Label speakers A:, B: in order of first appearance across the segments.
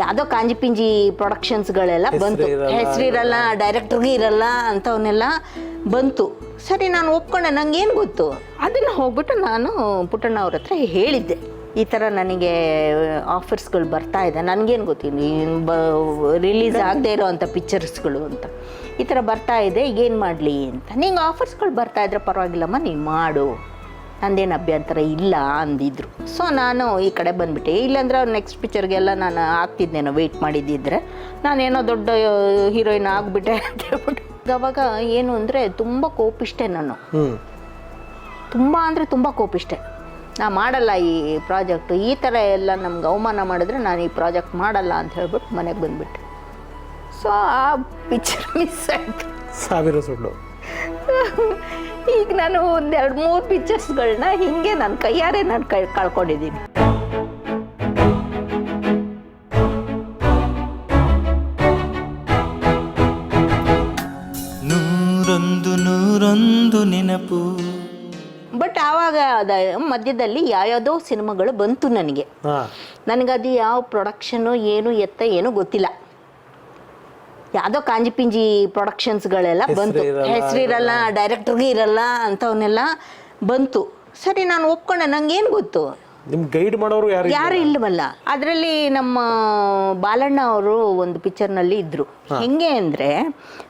A: ಯಾವುದೋ ಕಾಂಜಿಪಿಂಜಿ ಪ್ರೊಡಕ್ಷನ್ಸ್ಗಳೆಲ್ಲ ಬಂತು, ಹೆಸರಿರಲ್ಲ, ಡೈರೆಕ್ಟರ್ಗೆ ಇರಲ್ಲ ಅಂಥವನ್ನೆಲ್ಲ ಬಂತು. ಸರಿ, ನಾನು ಒಪ್ಕೊಂಡೆ, ನನಗೇನು ಗೊತ್ತು. ಅದನ್ನು ಹೋಗ್ಬಿಟ್ಟು ನಾನು ಪುಟ್ಟಣ್ಣ ಅವ್ರ ಹತ್ರ ಹೇಳಿದ್ದೆ, ಈ ಥರ ನನಗೆ ಆಫರ್ಸ್ಗಳು ಬರ್ತಾ ಇದೆ, ನನಗೇನು ಗೊತ್ತಿಲ್ಲ ರಿಲೀಸ್ ಆಗದೆ ಇರೋ ಅಂಥ ಪಿಕ್ಚರ್ಸ್ಗಳು ಅಂತ, ಈ ಥರ ಬರ್ತಾ ಇದೆ, ಈಗೇನು ಮಾಡಲಿ ಅಂತ. ನಿಂಗೆ ಆಫರ್ಸ್ಗಳು ಬರ್ತಾ ಇದ್ರೆ ಪರವಾಗಿಲ್ಲಮ್ಮ, ನೀನು ಮಾಡು, ನಂದೇನು ಅಭ್ಯಂತರ ಇಲ್ಲ ಅಂದಿದ್ರು. ಸೊ ನಾನು ಈ ಕಡೆ ಬಂದುಬಿಟ್ಟೆ. ಇಲ್ಲಾಂದ್ರೆ ಅವ್ರು ನೆಕ್ಸ್ಟ್ ಪಿಕ್ಚರ್ಗೆಲ್ಲ ನಾನು ಆಗ್ತಿದ್ದೇನೋ ವೆಯ್ಟ್ ಮಾಡಿದ್ದಿದ್ರೆ ನಾನೇನೋ ದೊಡ್ಡ ಹೀರೋಯಿನ್ ಆಗಿಬಿಟ್ಟೆ ಅಂತ ಹೇಳ್ಬಿಟ್ಟು. ಅವಾಗ ಏನು ಅಂದರೆ ತುಂಬ ಕೋಪಿಷ್ಟೆ ನಾನು, ತುಂಬ ಅಂದರೆ ತುಂಬ ಕೋಪಿಷ್ಟೆ. ನಾ ಮಾಡಲ್ಲ ಈ ಪ್ರಾಜೆಕ್ಟು, ಈ ಥರ ಎಲ್ಲ ನಮ್ಗೆ ಅವಮಾನ ಮಾಡಿದ್ರೆ ನಾನು ಈ ಪ್ರಾಜೆಕ್ಟ್ ಮಾಡಲ್ಲ ಅಂತ ಹೇಳ್ಬಿಟ್ಟು ಮನೆಗೆ ಬಂದುಬಿಟ್ಟೆ. ಸೊ ಆ ಪಿಕ್ಚರ್ ಮಿಸ್ ಆಯಿತು.
B: ಸಾವಿರ ಸುಳ್ಳು.
A: ಈಗ ನಾನು 2-3 ಪಿಕ್ಚರ್ಸ್ಗಳನ್ನ ಹಿಂಗೆ ನನ್ನ ಕೈಯಾರೆ ನಾನು ಕಳ್ಕೊಂಡಿದ್ದೀನಿ.
C: ನೂರೊಂದು ನೆನಪು.
A: ಬಟ್ ಆವಾಗ ಮಧ್ಯದಲ್ಲಿ ಯಾವ್ಯಾವುದೋ ಸಿನಿಮಾಗಳು ಬಂತು ನನಗೆ. ನನಗದು ಯಾವ ಪ್ರೊಡಕ್ಷನು ಏನು ಎತ್ತ ಏನೂ ಗೊತ್ತಿಲ್ಲ. ಯಾವುದೋ ಕಾಂಜಿಪಿಂಜಿ ಪ್ರೊಡಕ್ಷನ್ಸ್ಗಳೆಲ್ಲ ಬಂತು, ಹೆಸರಿರಲ್ಲ, ಡೈರೆಕ್ಟರ್ಗೆ ಇರಲ್ಲ ಅಂಥವನ್ನೆಲ್ಲ ಬಂತು. ಸರಿ, ನಾನು ಒಪ್ಕೊಂಡೆ, ನನಗೇನು ಗೊತ್ತು.
B: ನಿಮ್ಗೆ ಗೈಡ್ ಮಾಡೋರು
A: ಯಾರು ಇಲ್ಲವಲ್ಲ. ಅದರಲ್ಲಿ ನಮ್ಮ ಬಾಲಣ್ಣ ಅವರು ಒಂದು ಪಿಕ್ಚರ್ನಲ್ಲಿ ಇದ್ದರು. ಹೆಂಗೆ ಅಂದರೆ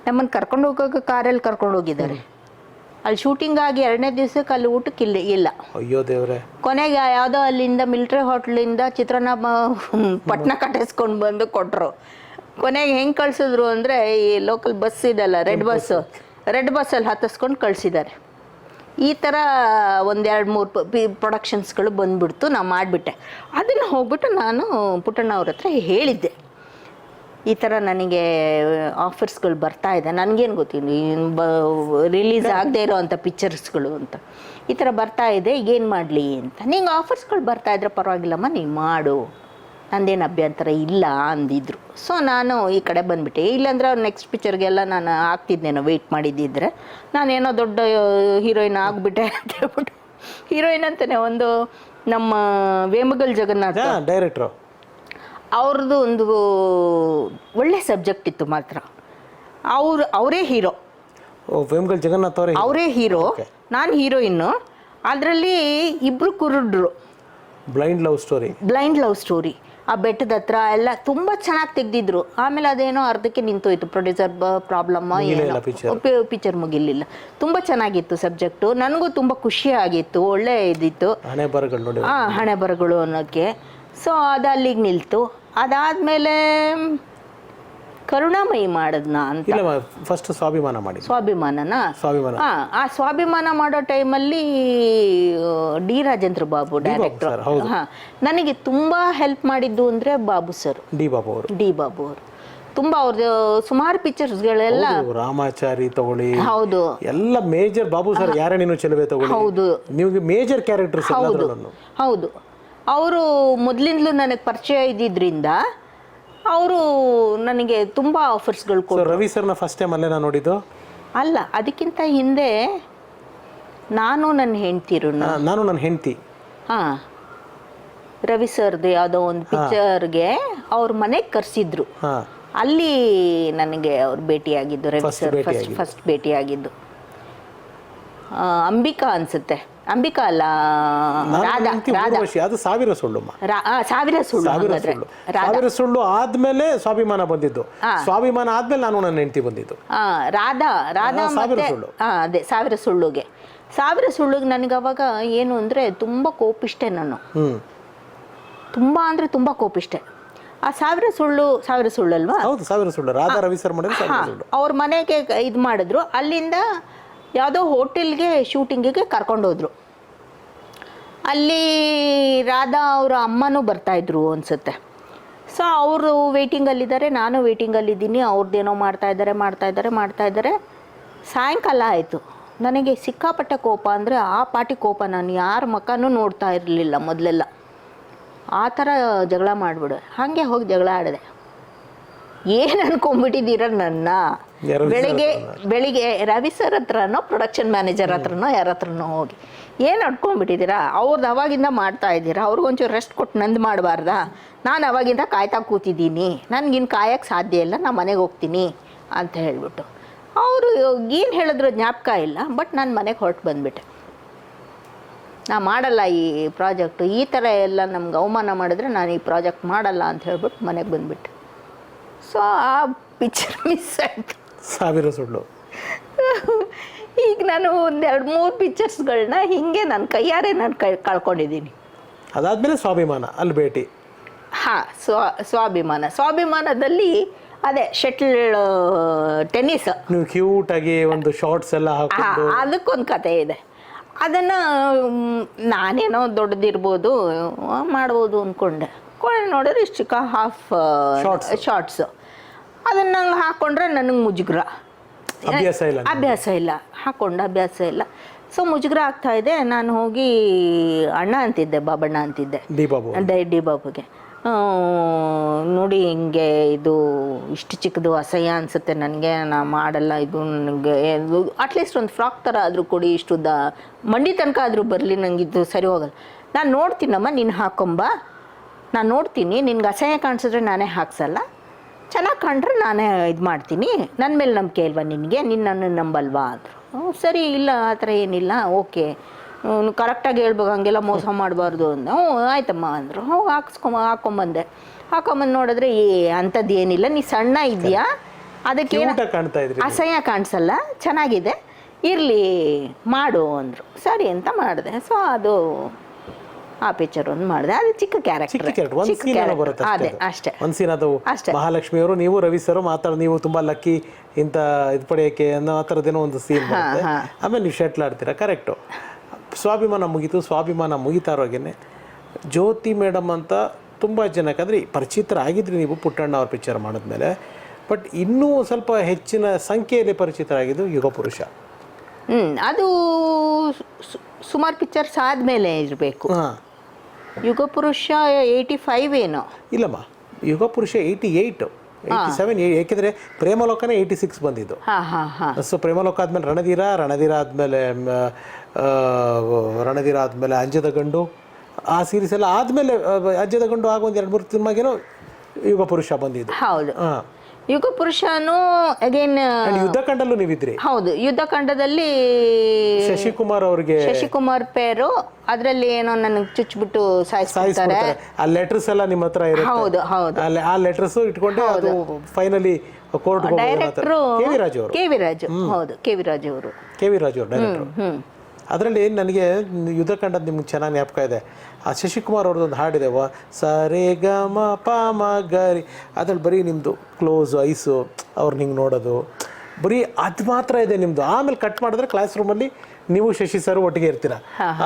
A: ನಮ್ಮನ್ನು ಕರ್ಕೊಂಡು ಹೋಗೋಕೆ ಕಾರಲ್ಲಿ ಕರ್ಕೊಂಡು ಹೋಗಿದ್ದಾರೆ. ಅಲ್ಲಿ ಶೂಟಿಂಗ್ ಆಗಿ 2ನೇ ದಿವಸಕ್ಕೆ ಅಲ್ಲಿ ಊಟಕ್ಕೆ ಇಲ್ಲ.
B: ಅಯ್ಯೋ ದೇವ್ರೆ.
A: ಕೊನೆಗೆ ಯಾವುದೋ ಅಲ್ಲಿಂದ ಮಿಲಿಟ್ರಿ ಹೋಟ್ಲಿಂದ ಚಿತ್ರಾನ್ನ ಪಟ್ನ ಕಟ್ಟಿಸ್ಕೊಂಡು ಬಂದು ಕೊಟ್ಟರು. ಕೊನೆಗೆ ಹೆಂಗೆ ಕಳಿಸಿದ್ರು ಅಂದರೆ ಈ ಲೋಕಲ್ ಬಸ್ ಇದಲ್ಲ, ರೆಡ್ ಬಸ್ಸಲ್ಲಿ ಹತ್ತಿಸ್ಕೊಂಡು ಕಳಿಸಿದ್ದಾರೆ. ಈ ಥರ 1-2-3 ಪ್ರೊಡಕ್ಷನ್ಸ್ಗಳು ಬಂದುಬಿಡ್ತು. ನಾನು ಮಾಡಿಬಿಟ್ಟೆ. ಅದನ್ನು ಹೋಗ್ಬಿಟ್ಟು ನಾನು ಪುಟ್ಟಣ್ಣ ಅವ್ರ ಹತ್ರ ಹೇಳಿದ್ದೆ, ಈ ಥರ ನನಗೆ ಆಫರ್ಸ್ಗಳು ಬರ್ತಾ ಇದೆ, ನನಗೇನು ಗೊತ್ತಿಲ್ಲ ರಿಲೀಸ್ ಆಗದೆ ಇರೋ ಅಂಥ ಪಿಕ್ಚರ್ಸ್ಗಳು ಅಂತ, ಈ ಥರ ಬರ್ತಾ ಇದೆ, ಈಗೇನು ಮಾಡಲಿ ಅಂತ. ನಿಂಗೆ ಆಫರ್ಸ್ಗಳು ಬರ್ತಾ ಇದ್ರೆ ಪರವಾಗಿಲ್ಲಮ್ಮ, ನೀನು ಮಾಡು, ನಂದೇನು ಅಭ್ಯಂತರ ಇಲ್ಲ ಅಂದಿದ್ರು. ಸೊ ನಾನು ಈ ಕಡೆ ಬಂದುಬಿಟ್ಟೆ. ಇಲ್ಲಾಂದ್ರೆ ಅವ್ರು ನೆಕ್ಸ್ಟ್ ಪಿಕ್ಚರ್ಗೆಲ್ಲ ನಾನು ಆಗ್ತಿದ್ದೇನೋ ವೆಯ್ಟ್ ಮಾಡಿದ್ದಿದ್ರೆ ನಾನೇನೋ ದೊಡ್ಡ ಹೀರೋಯಿನ್ ಆಗಿಬಿಟ್ಟೆ ಅಂತ ಹೇಳ್ಬಿಟ್ಟು. ಹೀರೋಯಿನ್ ಅಂತಲೇ ಒಂದು ನಮ್ಮ ವೇಮಗಲ್ ಜಗನ್ನಾಥ
B: ಡೈರೆಕ್ಟ್ರು,
A: ಅವ್ರದ್ದು ಒಂದು ಒಳ್ಳೆ ಸಬ್ಜೆಕ್ಟ್ ಇತ್ತು ಮಾತ್ರ. ಅವರೇ ಹೀರೋ.
B: ವೇಮಗಲ್ ಜಗನ್ನಾಥ್
A: ಅವರೇ ಹೀರೋ, ನಾನು ಹೀರೋಯಿನ್ನು. ಅದರಲ್ಲಿ ಇಬ್ಬರು ಕುರುಡ್ರು.
B: Blind love story. ಆ ಬೆಟ್ಟದ ಹತ್ರ ಎಲ್ಲ ತುಂಬ ಚೆನ್ನಾಗಿ ತೆಗೆದಿದ್ರು. ಆಮೇಲೆ ಅದೇನೋ ಅರ್ಧಕ್ಕೆ ನಿಂತೋಯ್ತು, ಪ್ರೊಡ್ಯೂಸರ್ ಪ್ರಾಬ್ಲಮ್ಮ ಏನೋ, ಪಿಕ್ಚರ್ ಮುಗಿಲಿಲ್ಲ. ತುಂಬ ಚೆನ್ನಾಗಿತ್ತು ಸಬ್ಜೆಕ್ಟು, ನನಗೂ ತುಂಬ ಖುಷಿ ಆಗಿತ್ತು, ಒಳ್ಳೆ ಇದಿತ್ತು ಹಣೆ ಬರಗಳು ಅನ್ನೋಕ್ಕೆ. ಸೊ ಅದು ಅಲ್ಲಿಗೆ ನಿಲ್ತು. ಅದಾದಮೇಲೆ ಕರುಣಾಮಯಿ ಮಾಡಿದ್ನ ಅಂತ. ಫಸ್ಟ್ ಸ್ವಾಭಿಮಾನ.
A: ಆ ಸ್ವಾಭಿಮಾನ ಮಾಡೋ ಟೈಮಲ್ಲಿ ಡಿ ರಾಜೇಂದ್ರ ಬಾಬು ಡೈರೆಕ್ಟರ್. ನನಗೆ ತುಂಬ ಹೆಲ್ಪ್ ಮಾಡಿದ್ದು ಅಂದರೆ ಡಿ ಬಾಬು ಅವರು. ತುಂಬ ಅವ್ರದ್ದು ಸುಮಾರು ಪಿಕ್ಚರ್ಸ್ಗಳೆಲ್ಲ,
B: ರಾಮಾಚಾರಿ ತಗೊಳ್ಳಿ,
A: ಹೌದು,
B: ಎಲ್ಲ ಮೇಜರ್. ಬಾಬು ಸರ್ ಯಾರೇ ನೀನು ಚೆಲುವೆ ತಗೊಳ್ಳಿ, ಹೌದು, ನಿಮಗೆ ಮೇಜರ್ ಕ್ಯಾರೆಕ್ಟರ್ಸ್.
A: ಹೌದು. ಅವರು ಮೊದಲಿಂದಲೂ ನನಗೆ ಪರಿಚಯ ಇದ್ದಿದ್ದರಿಂದ ಅವರು ನನಗೆ ತುಂಬ ಆಫರ್ಸ್ಗಳು ಕೊಟ್ಟರು.
B: ರವಿ ಸರ್ನ ಫಸ್ಟ್ ಟೈಮ್ ಅಲ್ಲೇ ನಾನು ನೋಡಿದ್ದು
A: ಅಲ್ಲ, ಅದಕ್ಕಿಂತ ಹಿಂದೆ ನಾನು ನನ್ನ ಹೆಂಡತಿ ಹಾಂ, ರವಿ ಸರ್ದು ಯಾವುದೋ ಒಂದು ಪಿಕ್ಚರ್ಗೆ ಅವ್ರ ಮನೆಗೆ ಕರೆಸಿದ್ರು. ಅಲ್ಲಿ ನನಗೆ ಅವ್ರು ಭೇಟಿಯಾಗಿದ್ದು, ರವಿ ಸರ್ ಫಸ್ಟ್ ಭೇಟಿಯಾಗಿದ್ದು. ಅಂಬಿಕಾ ಅನ್ಸುತ್ತೆ, ಅಂಬಿಕಾ ಅಲ್ಲ,
B: ಅದು ಸಾವಿರ ಸುಳ್ಳು ಆದ್ಮೇಲೆ ಸ್ವಾಭಿಮಾನ ಬಂದಿದ್ದು. ಸ್ವಾಭಿಮಾನ ಆದ್ಮೇಲೆ ನಾನು ನನ್ನ ಹೆಂಡತಿ ಬಂದಿದ್ದು.
A: ರಾಧಾ ಅದೇ ಸಾವಿರ ಸುಳ್ಳುಗೆ ನನಗೆ ಅವಾಗ ಏನು ಅಂದರೆ ತುಂಬ ಕೋಪಿಷ್ಟೆ ನಾನು, ತುಂಬ ಅಂದರೆ ತುಂಬ ಕೋಪಿಷ್ಟೆ. ಆ ಸಾವಿರ ಸುಳ್ಳು ಅಲ್ವಾ?
B: ಹೌದು, ಸಾವಿರ ಸುಳ್ಳು. ರಾಧಾ ರವಿ ಸರ್ ಮಾಡಿದ್ರು.
A: ಅವ್ರ ಮನೆಗೆ ಇದು ಮಾಡಿದ್ರು. ಅಲ್ಲಿಂದ ಯಾವುದೋ ಹೋಟೆಲ್ಗೆ ಶೂಟಿಂಗಿಗೆ ಕರ್ಕೊಂಡೋದ್ರು. ಅಲ್ಲಿ ರಾಧಾ ಅವರ ಅಮ್ಮನೂ ಬರ್ತಾಯಿದ್ರು ಅನಿಸುತ್ತೆ. ಸೊ ಅವರು ವೇಟಿಂಗಲ್ಲಿದ್ದಾರೆ, ನಾನು ವೇಟಿಂಗಲ್ಲಿದ್ದೀನಿ. ಅವ್ರದ್ದೇನೋ ಮಾಡ್ತಾ ಇದ್ದಾರೆ. ಸಾಯಂಕಾಲ ಆಯಿತು. ನನಗೆ ಸಿಕ್ಕಾಪಟ್ಟೆ ಕೋಪ ಅಂದರೆ ಆ ಪಾಟಿ ಕೋಪ. ನಾನು ಯಾರ ಮುಖನೂ ನೋಡ್ತಾ ಇರಲಿಲ್ಲ ಮೊದಲೆಲ್ಲ. ಆ ಥರ ಜಗಳ ಮಾಡಿಬಿಡು. ಹಾಗೆ ಹೋಗಿ ಜಗಳ ಆಡಿದೆ. ಏನು ಅನ್ಕೊಂಡ್ಬಿಟ್ಟಿದ್ದೀರ ನನ್ನ? ಬೆಳಿಗ್ಗೆ ರವಿ ಸರ್ ಹತ್ರನೋ ಪ್ರೊಡಕ್ಷನ್ ಮ್ಯಾನೇಜರ್ ಹತ್ರನೋ ಯಾರ ಹತ್ರನೋ ಹೋಗಿ
B: ಏನು ಅಡ್ಕೊಂಡ್ಬಿಟ್ಟಿದ್ದೀರಾ, ಅವ್ರದ್ದು ಅವಾಗಿಂದ ಮಾಡ್ತಾ ಇದ್ದೀರಾ, ಅವ್ರಿಗೊಂಚೂರು ರೆಸ್ಟ್ ಕೊಟ್ಟು ನಂದು ಮಾಡಬಾರ್ದಾ? ನಾನು ಅವಾಗಿಂದ ಕಾಯ್ತಾ ಕೂತಿದ್ದೀನಿ, ನನಗಿನ್ನು ಕಾಯಕ್ಕೆ ಸಾಧ್ಯ ಇಲ್ಲ, ನಾನು ಮನೆಗೆ ಹೋಗ್ತೀನಿ ಅಂತ ಹೇಳಿಬಿಟ್ಟು ಅವರು ಏನು ಹೇಳಿದ್ರು ಜ್ಞಾಪಕ ಇಲ್ಲ. ಬಟ್ ನಾನು ಮನೆಗೆ ಹೊರಟು ಬಂದುಬಿಟ್ಟೆ. ನಾ ಮಾಡಲ್ಲ ಈ ಪ್ರಾಜೆಕ್ಟು, ಈ ಥರ ಎಲ್ಲ ನಮ್ಗೆ ಅವಮಾನ ಮಾಡಿದ್ರೆ ನಾನು ಈ ಪ್ರಾಜೆಕ್ಟ್ ಮಾಡಲ್ಲ ಅಂತ ಹೇಳ್ಬಿಟ್ಟು ಮನೆಗೆ ಬಂದುಬಿಟ್ಟೆ. ಸೊ ಆ ಪಿಕ್ಚರ್ ಮಿಸ್ ಆಯಿತು.
C: ಸಾವಿರ ಸುಳ್ಳು.
B: ಈಗ ನಾನು ಒಂದು 2-3 ಪಿಕ್ಚರ್ಸ್ಗಳನ್ನ ಹಿಂಗೆ ನನ್ನ ಕೈಯಾರೆ ನಾನು ಕಳ್ಕೊಂಡಿದ್ದೀನಿ.
C: ಅದಾದಮೇಲೆ ಸ್ವಾಭಿಮಾನ, ಅಲ್ಲಿ ಭೇಟಿ.
B: ಹಾಂ, ಸ್ವಾಭಿಮಾನದಲ್ಲಿ ಅದೇ ಶಟಲ್ ಟೆನ್ನಿಸ್,
C: ನೀವು ಕ್ಯೂಟಾಗಿ ಒಂದು ಶಾರ್ಟ್ಸ್ ಎಲ್ಲ ಹಾಕೊಂಡು
B: ಅದಕ್ಕೊಂದು ಕತೆ ಇದೆ. ಅದನ್ನು ನಾನೇನೋ ದೊಡ್ಡದಿರ್ಬೋದು ಮಾಡ್ಬೋದು ಅಂದ್ಕೊಂಡೆ. ನೋಡಿದ್ರೆ ಇಷ್ಟು ಚಿಕ್ಕ ಹಾಫ್ ಶಾರ್ಟ್ಸು, ಅದನ್ನು ನಂಗೆ ಹಾಕ್ಕೊಂಡ್ರೆ ನನಗೆ ಮುಜುಗರ, ಅಭ್ಯಾಸ ಇಲ್ಲ, ಹಾಕ್ಕೊಂಡು ಅಭ್ಯಾಸ ಇಲ್ಲ. ಸೊ ಮುಜುಗರ ಆಗ್ತಾಯಿದೆ. ನಾನು ಹೋಗಿ ಅಣ್ಣ ಅಂತಿದ್ದೆ, ಬಾಬಣ್ಣ ಅಂತಿದ್ದೆ, ಡಿ ಬಾಬುಗೆ, ನೋಡಿ ಹಿಂಗೆ ಇದು ಇಷ್ಟು ಚಿಕ್ಕದು ಅಸಹ್ಯ ಅನಿಸುತ್ತೆ ನನಗೆ, ನಾ ಮಾಡಲ್ಲ ಇದು, ನನಗೆ ಅಟ್ಲೀಸ್ಟ್ ಒಂದು ಫ್ರಾಕ್ ಥರ ಆದರೂ ಕೊಡಿ, ಇಷ್ಟು ಮಂಡಿ ತನಕ ಆದರೂ ಬರಲಿ, ನನಗಿದು ಸರಿ ಹೋಗಲ್ಲ. ನಾನು ನೋಡ್ತೀನಮ್ಮ, ನೀನು ಹಾಕೊಂಬ, ನಾನು ನೋಡ್ತೀನಿ, ನಿನ್ಗೆ ಅಸಹ್ಯ ಕಾಣಿಸಿದ್ರೆ ನಾನೇ ಹಾಕ್ಸಲ್ಲ, ಚೆನ್ನಾಗಿ ಕಂಡ್ರೆ ನಾನೇ ಇದು ಮಾಡ್ತೀನಿ, ನನ್ನ ಮೇಲೆ ನಂಬಿಕೆ ಇಲ್ವಾ ನಿನಗೆ, ನಿನ್ನನ್ನು ನಂಬಲ್ವಾ ಅಂದರು. ಸರಿ, ಇಲ್ಲ ಆ ಥರ ಏನಿಲ್ಲ, ಓಕೆ ಕರೆಕ್ಟಾಗಿ ಹೇಳ್ಬೇಕು, ಹಂಗೆಲ್ಲ ಮೋಸ ಮಾಡಬಾರ್ದು ಅಂದ. ಆಯ್ತಮ್ಮ ಅಂದರು. ಹೋಗಿ ಹಾಕ್ಕೊಂಬಂದೆ. ಹಾಕೊಂಬಂದು ನೋಡಿದ್ರೆ ಅಂಥದ್ದು ಏನಿಲ್ಲ, ನೀ ಸಣ್ಣ ಇದೆಯಾ, ಅದಕ್ಕೆ ಅಸಹ್ಯ ಕಾಣಿಸಲ್ಲ, ಚೆನ್ನಾಗಿದೆ, ಇರಲಿ ಮಾಡು ಅಂದರು. ಸರಿ ಅಂತ ಮಾಡಿದೆ. ಸೊ ಅದು ಆ ಪಿಕ್ಚರ್ ಒಂದು ಮಾಡಿದೆ. ಅದು ಚಿಕ್ಕ ಕ್ಯಾರೆಕ್ಟರ್, ಅದೇ ಅಷ್ಟೇ.
C: ಒಂದು ಸೀನ್ ಅದು ಮಹಾಲಕ್ಷ್ಮಿ ಅವರು, ನೀವು ರವಿ ಸರ್ ಮಾತಾಡೋದು, ನೀವು ತುಂಬಾ ಲಕ್ಕಿ ಇಂಥ ಇದು ಪಡೆಯೋಕ್ಕೆ ಅನ್ನೋ ಆ ಥರದ್ದೇನೋ ಒಂದು ಸೀನ್ ಬರುತ್ತೆ. ಆಮೇಲೆ ನೀವು ಶಟ್ಲ್ ಆಡ್ತೀರಾ, ಕರೆಕ್ಟು. ಸ್ವಾಭಿಮಾನ ಮುಗೀತು. ಸ್ವಾಭಿಮಾನ ಮುಗಿತಾ ಇರೋಗೇನೆ ಜ್ಯೋತಿ ಮೇಡಮ್ ಅಂತ ತುಂಬ ಜನಕ್ಕೆ ಪರಿಚಿತರಾಗಿದ್ರಿ ನೀವು ಪುಟ್ಟಣ್ಣ ಅವ್ರ ಪಿಕ್ಚರ್ ಮಾಡಿದ್ಮೇಲೆ. ಬಟ್ ಇನ್ನೂ ಸ್ವಲ್ಪ ಹೆಚ್ಚಿನ ಸಂಖ್ಯೆಯಲ್ಲಿ ಪರಿಚಿತರಾಗಿದ್ದು ಯುಗಪುರುಷ.
B: ಅದು ಸುಮಾರು ಪಿಕ್ಚರ್ಸ್ ಆದಮೇಲೆ ಇರಬೇಕು. ಯುಗಪುರುಷ 85 ಏನೋ.
C: ಇಲ್ಲಮ್ಮ, ಯುಗಪುರುಷ 88, 87, ಏಕೆಂದರೆ ಪ್ರೇಮಲೋಕನೇ 86 ಬಂದಿದ್ದು. ಸೊ ಪ್ರೇಮಲೋಕ ಆದಮೇಲೆ ರಣಧೀರ ಆದಮೇಲೆ ಅಂಜದ ಗಂಡು, ಆ ಸೀರೀಸ್ ಎಲ್ಲ ಆದಮೇಲೆ ಅಂಜದ ಗಂಡು ಆಗ ಒಂದು 2-3 ಸಿನಿಮಾಗೇನೋ ಯುಗಪುರುಷ ಬಂದಿದ್ದು.
B: ಹೌದು, ಯುಗಪುರುಷನು ಅಗೇನ್
C: ಯುದ್ಧಕಾಂಡಲ್ಲೂ ನೀವಿದ್ರಿ.
B: ಹೌದು, ಯುದ್ಧಕಾಂಡದಲ್ಲಿ ಶಶಿಕುಮಾರ್ ಪೇರು, ಅದರಲ್ಲಿ ಏನೋ ನನಗೆ ಚುಚ್ಚಿಬಿಟ್ಟು ಸಾಯಿಸ್ತಾರೆ.
C: ಆ ಲೆಟರ್ಸ್ ಎಲ್ಲ ನಿಮ್ಮ ಹತ್ರ ಇರುತ್ತೆ.
B: ಹೌದು ಹೌದು,
C: ಆ ಲೆಟರ್ಸ್ ಇಟ್ಕೊಂಡು ಅದು ಫೈನಲಿ ಕೋರ್ಟ್
B: ಡೈರೆಕ್ಟ್ರು
C: ಕೆ ವಿ ರಾಜು.
B: ಹೌದು, ಕೆ ವಿ ರಾಜು ಅವರು
C: ಡೈರೆಕ್ಟ್ರು. ಅದರಲ್ಲಿ ನನಗೆ ಯುದ್ಧಕಾಂಡದ ನಿಮ್ಗೆ ಚೆನ್ನಾಗಿ ಜ್ಞಾಪಕ ಇದೆ. ಆ ಶಶಿಕುಮಾರ್ ಅವ್ರದ್ದೊಂದು ಹಾಡಿದೆ, ಸರೆ ಗ ಮ ಪ ಮ ಗರಿ, ಅದ್ರಲ್ಲಿ ಬರೀ ನಿಮ್ಮದು ಕ್ಲೋಸ್ ಐಸು, ಅವ್ರನ್ನ ಹಿಂಗೆ ನೋಡೋದು, ಬರೀ ಅದು ಮಾತ್ರ ಇದೆ ನಿಮ್ಮದು. ಆಮೇಲೆ ಕಟ್ ಮಾಡಿದ್ರೆ ಕ್ಲಾಸ್ ರೂಮಲ್ಲಿ ನೀವು ಶಶಿ ಸರ್ ಒಟ್ಟಿಗೆ ಇರ್ತೀರ.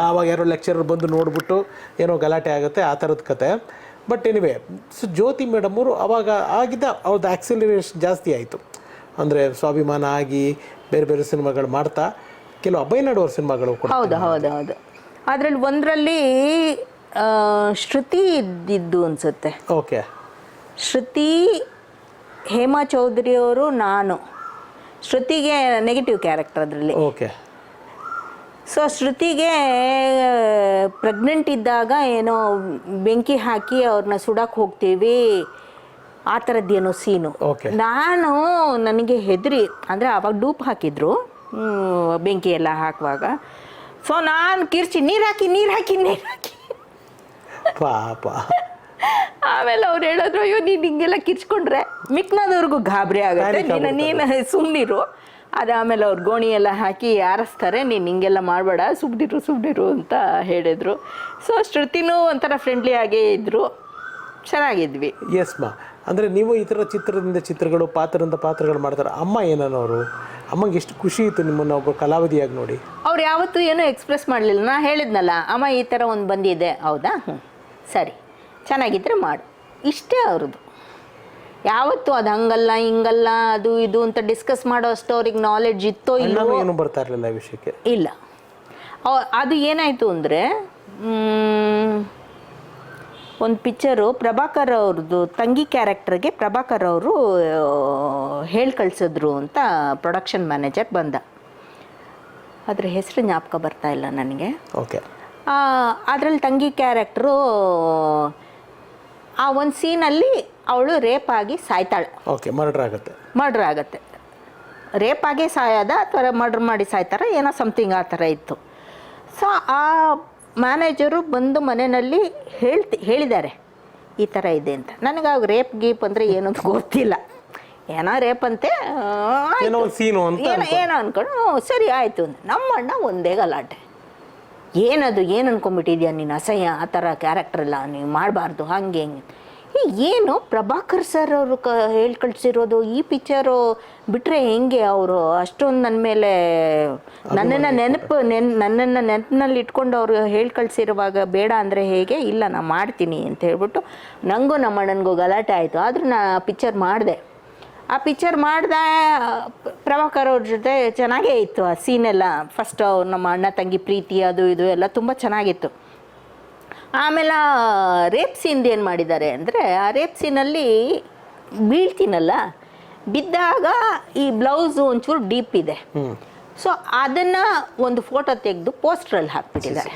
C: ಆವಾಗ ಯಾರೋ ಲೆಕ್ಚರರ್ ಬಂದು ನೋಡ್ಬಿಟ್ಟು ಏನೋ ಗಲಾಟೆ ಆಗುತ್ತೆ, ಆ ಥರದ ಕತೆ. But anyway, so Jyoti madam ಅವರು ಅವಾಗ ಆಗಿದ್ದ ಅವ್ರದ್ದು ಆಕ್ಸಿಲರೇಷನ್ ಜಾಸ್ತಿ ಆಯಿತು. ಅಂದರೆ ಸ್ವಾಭಿಮಾನ ಆಗಿ ಬೇರೆ ಬೇರೆ ಸಿನಿಮಾಗಳು ಮಾಡ್ತಾ ಕೆಲವು ಅಭಯ ನಡುವರ್ ಸಿನಿಮಾಗಳು ಕೂಡ.
B: ಹೌದು. ಅದರಲ್ಲಿ ಒಂದರಲ್ಲಿ ಶ್ರುತಿ ಇದ್ದಿದ್ದು ಅನ್ಸುತ್ತೆ.
C: ಓಕೆ.
B: ಶ್ರುತಿ, ಹೇಮಾ ಚೌಧರಿ ಅವರು, ನಾನು. ಶ್ರುತಿಗೆ ನೆಗೆಟಿವ್ ಕ್ಯಾರೆಕ್ಟರ್ ಅದರಲ್ಲಿ.
C: ಓಕೆ.
B: ಸೊ ಶ್ರುತಿಗೆ ಪ್ರೆಗ್ನೆಂಟ್ ಇದ್ದಾಗ ಏನೋ ಬೆಂಕಿ ಹಾಕಿ ಅವ್ರನ್ನ ಸುಡಕ್ಕೆ ಹೋಗ್ತೀವಿ, ಆ ಥರದ್ದೇನೋ ಸೀನು. ನನಗೆ ಹೆದರಿ, ಅಂದರೆ ಅವಾಗ ಡೂಪ್ ಹಾಕಿದ್ರು ಬೆಂಕಿ ಎಲ್ಲ ಹಾಕುವಾಗ. ಸೊ ನಾನು ಕಿರ್ಚಿ ನೀರು ಹಾಕಿ
C: ಪಾಪ.
B: ಆಮೇಲೆ ಅವ್ರು ಹೇಳಿದ್ರು, ಅಯ್ಯೋ ನೀನು ಹಿಂಗೆಲ್ಲ ಕಿರ್ಚ್ಕೊಂಡ್ರೆ ಮಿಕ್ನದವ್ರಿಗೂ ಗಾಬರಿ ಆಗುತ್ತೆ, ನೀನು ಸುಮ್ಮನಿರು. ಅದಾದಮೇಲೆ ಅವ್ರು ಗೋಣಿ ಎಲ್ಲ ಹಾಕಿ ಆರಿಸ್ತಾರೆ, ನೀನು ಹಿಂಗೆಲ್ಲ ಮಾಡಬೇಡ, ಸುಬ್ದಿರು ಅಂತ ಹೇಳಿದರು. ಸೊ ಶ್ರುತಿನೂ ಒಂಥರ ಫ್ರೆಂಡ್ಲಿ ಆಗೇ ಇದ್ದರು, ಚೆನ್ನಾಗಿದ್ವಿ.
C: ಎಸ್ ಮಾ. ಅಂದರೆ ನೀವು ಈ ಥರ ಚಿತ್ರಗಳು ಪಾತ್ರಗಳು ಮಾಡ್ತಾರೆ. ಅಮ್ಮ ಏನನ್ನೋರು, ಅಮ್ಮಂಗೆ ಎಷ್ಟು ಖುಷಿ ಇತ್ತು ನಿಮ್ಮನ್ನು ಒಬ್ಬ ಕಲಾವಿದೆಯಾಗಿ ನೋಡಿ.
B: ಅವ್ರು ಯಾವತ್ತೂ ಏನೂ ಎಕ್ಸ್ಪ್ರೆಸ್ ಮಾಡಲಿಲ್ಲ. ನಾ ಹೇಳಿದ್ನಲ್ಲ, ಅಮ್ಮ ಈ ಥರ ಒಂದು ಬಂದಿದೆ, ಹೌದಾ, ಸರಿ, ಚೆನ್ನಾಗಿದ್ದರೆ ಮಾಡು, ಇಷ್ಟೇ ಅವ್ರದ್ದು. ಯಾವತ್ತೂ ಅದು ಹಂಗಲ್ಲ ಹಿಂಗಲ್ಲ ಅದು ಇದು ಅಂತ ಡಿಸ್ಕಸ್ ಮಾಡೋ ಅಷ್ಟು ಅವ್ರಿಗೆ ನಾಲೆಡ್ಜ್ ಇತ್ತೋ ಇಲ್ಲ,
C: ಏನು ಬರ್ತಾ ಇರಲಿಲ್ಲ ಈ ವಿಷಯಕ್ಕೆ.
B: ಇಲ್ಲ, ಅದು ಏನಾಯಿತು ಅಂದರೆ, ಒಂದು ಪಿಕ್ಚರು ಪ್ರಭಾಕರ್ ಅವ್ರದ್ದು ತಂಗಿ ಕ್ಯಾರೆಕ್ಟರ್ಗೆ ಪ್ರಭಾಕರ್ ಅವರು ಹೇಳಿ ಕಳಿಸಿದ್ರು ಅಂತ ಪ್ರೊಡಕ್ಷನ್ ಮ್ಯಾನೇಜರ್ ಬಂದ. ಅದ್ರ ಹೆಸರು ಜ್ಞಾಪಕ ಬರ್ತಾ ಇಲ್ಲ ನನಗೆ.
C: ಓಕೆ.
B: ಅದರಲ್ಲಿ ತಂಗಿ ಕ್ಯಾರೆಕ್ಟ್ರು ಆ ಒಂದು ಸೀನಲ್ಲಿ ಅವಳು ರೇಪ್ ಆಗಿ ಸಾಯ್ತಾಳೆ.
C: ಓಕೆ, ಮರ್ಡರ್ ಆಗುತ್ತೆ.
B: ರೇಪ್ ಆಗಿ ಸಾಯೋದ ಅಥವಾ ಮರ್ಡರ್ ಮಾಡಿ ಸಾಯ್ತಾರೆ ಏನೋ ಸಮಥಿಂಗ್ ಆ ಥರ ಇತ್ತು. ಸೊ ಆ ಮ್ಯಾನೇಜರು ಬಂದು ಮನೆಯಲ್ಲಿ ಹೇಳಿದ್ದಾರೆ ಈ ಥರ ಇದೆ ಅಂತ. ನನಗೆ ಆಗ ರೇಪ್ ಗೀಪ್ ಅಂದರೆ ಏನಂತ ಗೊತ್ತಿಲ್ಲ, ಏನೋ ರೇಪ್ ಅಂತೆ ಏನೋ ಅಂದ್ಕೊಂಡು ಸರಿ ಆಯಿತು ಅಂತ. ನಮ್ಮ ಅಣ್ಣ ಒಂದೇ ಗಲಾಟೆ, ಏನದು ಏನು ಅಂದ್ಕೊಂಡ್ಬಿಟ್ಟಿದ್ಯಾ ನೀನು, ಅಸಹ್ಯ ಆ ಥರ ಕ್ಯಾರೆಕ್ಟರ್ ಎಲ್ಲ ನೀವು ಮಾಡಬಾರ್ದು ಹಂಗೆ ಹಿಂಗೆ. ಏನು ಪ್ರಭಾಕರ್ ಸರ್ ಅವರು ಹೇಳಿ ಕಳಿಸಿರೋದು ಈ ಪಿಕ್ಚರು ಬಿಟ್ಟರೆ ಹೆಂಗೆ ಅವರು ಅಷ್ಟೊಂದು ನನ್ನ ಮೇಲೆ ನನ್ನನ್ನು ನೆನಪಿನಲ್ಲಿ ಇಟ್ಕೊಂಡು ಅವರು ಹೇಳಿ ಕಳಿಸಿರುವಾಗ ಬೇಡ ಅಂದರೆ ಹೇಗೆ, ಇಲ್ಲ ನಾನು ಮಾಡ್ತೀನಿ ಅಂತ ಹೇಳ್ಬಿಟ್ಟು ನನಗೂ ನಮ್ಮ ಅಣ್ಣನಿಗೂ ಗಲಾಟೆ ಆಯಿತು. ಆದರೂ ನಾನು ಪಿಕ್ಚರ್ ಮಾಡಿದೆ. ಆ ಪಿಕ್ಚರ್ ಮಾಡಿದೆ ಪ್ರಭಾಕರ್ ಅವ್ರ ಜೊತೆ ಚೆನ್ನಾಗೇ ಇತ್ತು ಆ ಸೀನೆಲ್ಲ. ಫಸ್ಟ್ ನಮ್ಮ ಅಣ್ಣ ತಂಗಿ ಪ್ರೀತಿ ಅದು ಇದು ಎಲ್ಲ ತುಂಬ ಚೆನ್ನಾಗಿತ್ತು. ಆಮೇಲೆ ರೇಪ್ ಸೀನ್ದು ಏನು ಮಾಡಿದ್ದಾರೆ ಅಂದರೆ, ಆ ರೇಪ್ ಸೀನಲ್ಲಿ ಬೀಳ್ತೀನಲ್ಲ, ಬಿದ್ದಾಗ ಈ ಬ್ಲೌಸು ಒಂಚೂರು ಡೀಪ್ ಇದೆ. ಸೊ ಅದನ್ನು ಒಂದು ಫೋಟೋ ತೆಗೆದು ಪೋಸ್ಟ್ರಲ್ಲಿ ಹಾಕ್ಬಿಟ್ಟಿದ್ದಾರೆ.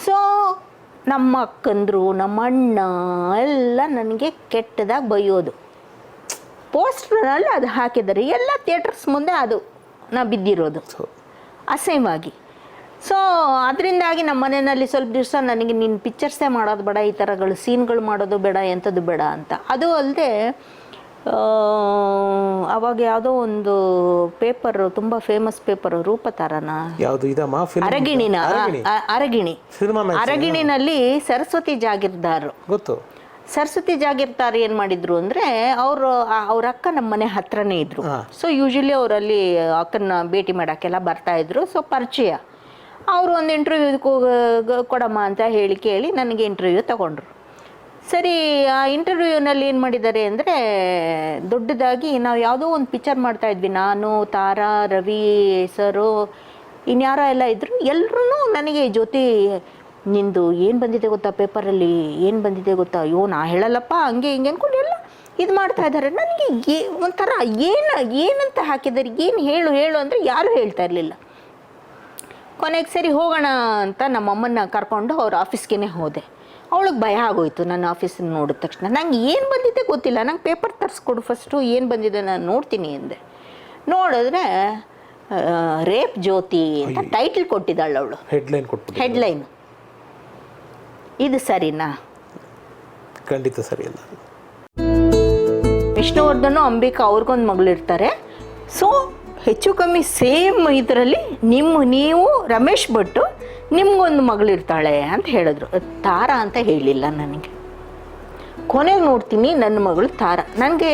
B: ಸೊ ನಮ್ಮ ಅಕ್ಕಂದರು ನಮ್ಮ ಅಣ್ಣ ಎಲ್ಲ ನನಗೆ ಕೆಟ್ಟದಾಗಿ ಬೈಯೋದು. ಪೋಸ್ಟ್ರಲ್ಲಿ ಅದು ಹಾಕಿದ್ದಾರೆ, ಎಲ್ಲ ಥಿಯೇಟರ್ಸ್ ಮುಂದೆ ಅದು ನಾ ಬಿದ್ದಿರೋದು ಅಸಹ್ಯವಾಗಿ. ಸೊ ಅದರಿಂದಾಗಿ ನಮ್ಮ ಮನೆಯಲ್ಲಿ ಸ್ವಲ್ಪ ದಿವಸ ನನಗೆ ನೀನು ಪಿಕ್ಚರ್ಸೇ ಮಾಡೋದು ಬೇಡ, ಈ ಥರಗಳು ಸೀನ್ಗಳು ಮಾಡೋದು ಬೇಡ, ಎಂಥದ್ದು ಬೇಡ ಅಂತ. ಅದು ಅಲ್ಲದೆ ಅವಾಗ ಯಾವುದೋ ಒಂದು ಪೇಪರು, ತುಂಬ ಫೇಮಸ್ ಪೇಪರು, ರೂಪತಾರನ ಅರಗಿಣಿನಲ್ಲಿ ಸರಸ್ವತಿ ಜಾಗೀರ್ದಾರ್
C: ಗೊತ್ತು.
B: ಸರಸ್ವತಿ ಜಾಗೀರ್ದಾರ್ ಏನು ಮಾಡಿದ್ರು ಅಂದರೆ, ಅವ್ರ ಅಕ್ಕ ನಮ್ಮ ಮನೆ ಹತ್ರನೇ ಇದ್ರು. ಸೊ ಯೂಶಲಿ ಅವರಲ್ಲಿ ಅಕ್ಕನ ಭೇಟಿ ಮಾಡೋಕ್ಕೆಲ್ಲ ಬರ್ತಾಯಿದ್ರು. ಸೊ ಪರಿಚಯ. ಅವರು ಒಂದು ಇಂಟರ್ವ್ಯೂ ಕೊಡಮ್ಮ ಅಂತ ಕೇಳಿ ನನಗೆ ಇಂಟರ್ವ್ಯೂ ತಗೊಂಡ್ರು. ಸರಿ, ಆ ಇಂಟರ್ವ್ಯೂನಲ್ಲಿ ಏನು ಮಾಡಿದ್ದಾರೆ ಅಂದರೆ, ದೊಡ್ಡದಾಗಿ ನಾವು ಯಾವುದೋ ಒಂದು ಪಿಕ್ಚರ್ ಮಾಡ್ತಾಯಿದ್ವಿ, ನಾನು, ತಾರಾ, ರವಿ ಸರು, ಇನ್ಯಾರೋ ಎಲ್ಲ ಇದ್ದರು. ಎಲ್ಲರೂ ನನಗೆ ಜೊತೆ ನಿಂದು ಏನು ಬಂದಿದೆ ಗೊತ್ತಾ ಪೇಪರಲ್ಲಿ, ಏನು ಬಂದಿದೆ ಗೊತ್ತಾ, ಅಯ್ಯೋ ನಾ ಹೇಳಲ್ಲಪ್ಪ ಹಂಗೆ ಹಿಂಗೆ ಅಂದ್ಕೊಂಡು ಎಲ್ಲ ಇದು ಮಾಡ್ತಾ ಇದ್ದಾರೆ. ನನಗೆ ಒಂಥರ ಏನಂತ ಹಾಕಿದ್ದಾರೆ, ಏನು ಹೇಳು ಅಂದರೆ ಯಾರೂ ಹೇಳ್ತಾ ಇರಲಿಲ್ಲ. ಕೊನೆಗೆ ಸರಿ ಹೋಗೋಣ ಅಂತ ನಮ್ಮಮ್ಮನ್ನ ಕರ್ಕೊಂಡು ಅವ್ರ ಆಫೀಸ್ಗೆ ಹೋದೆ. ಅವಳಿಗೆ ಭಯ ಆಗೋಯ್ತು ನನ್ನ ಆಫೀಸನ್ನ ನೋಡಿದ ತಕ್ಷಣ. ನಂಗೆ ಏನು ಬಂದಿದೆ ಗೊತ್ತಿಲ್ಲ, ನಂಗೆ ಪೇಪರ್ ತರಿಸ್ಕೊಡು ಫಸ್ಟು, ಏನು ಬಂದಿದೆ ನಾನು ನೋಡ್ತೀನಿ ಅಂದೆ. ನೋಡಿದ್ರೆ ರೇಪ್ ಜ್ಯೋತಿ ಅಂತ ಟೈಟಲ್ ಕೊಟ್ಟಿದ್ದಾಳೆ ಅವಳು, ಹೆಡ್ಲೈನ್. ಇದು ಸರಿನಾ?
C: ಖಂಡಿತ ಸರಿಯಲ್ಲ.
B: ವಿಷ್ಣುವರ್ಧನ್ ಅಂಬಿಕಾ ಅವ್ರಿಗೊಂದು ಮಗಳಿರ್ತಾರೆ. ಸೊ ಹೆಚ್ಚು ಕಮ್ಮಿ ಸೇಮ್ ಇದರಲ್ಲಿ ನೀವು ರಮೇಶ್ ಭಟ್ಟು ನಿಮಗೊಂದು ಮಗಳಿರ್ತಾಳೆ ಅಂತ ಹೇಳಿದ್ರು. ತಾರಾ ಅಂತ ಹೇಳಿಲ್ಲ ನನಗೆ. ಕೊನೆಗೆ ನೋಡ್ತೀನಿ ನನ್ನ ಮಗಳು ತಾರಾ. ನನಗೆ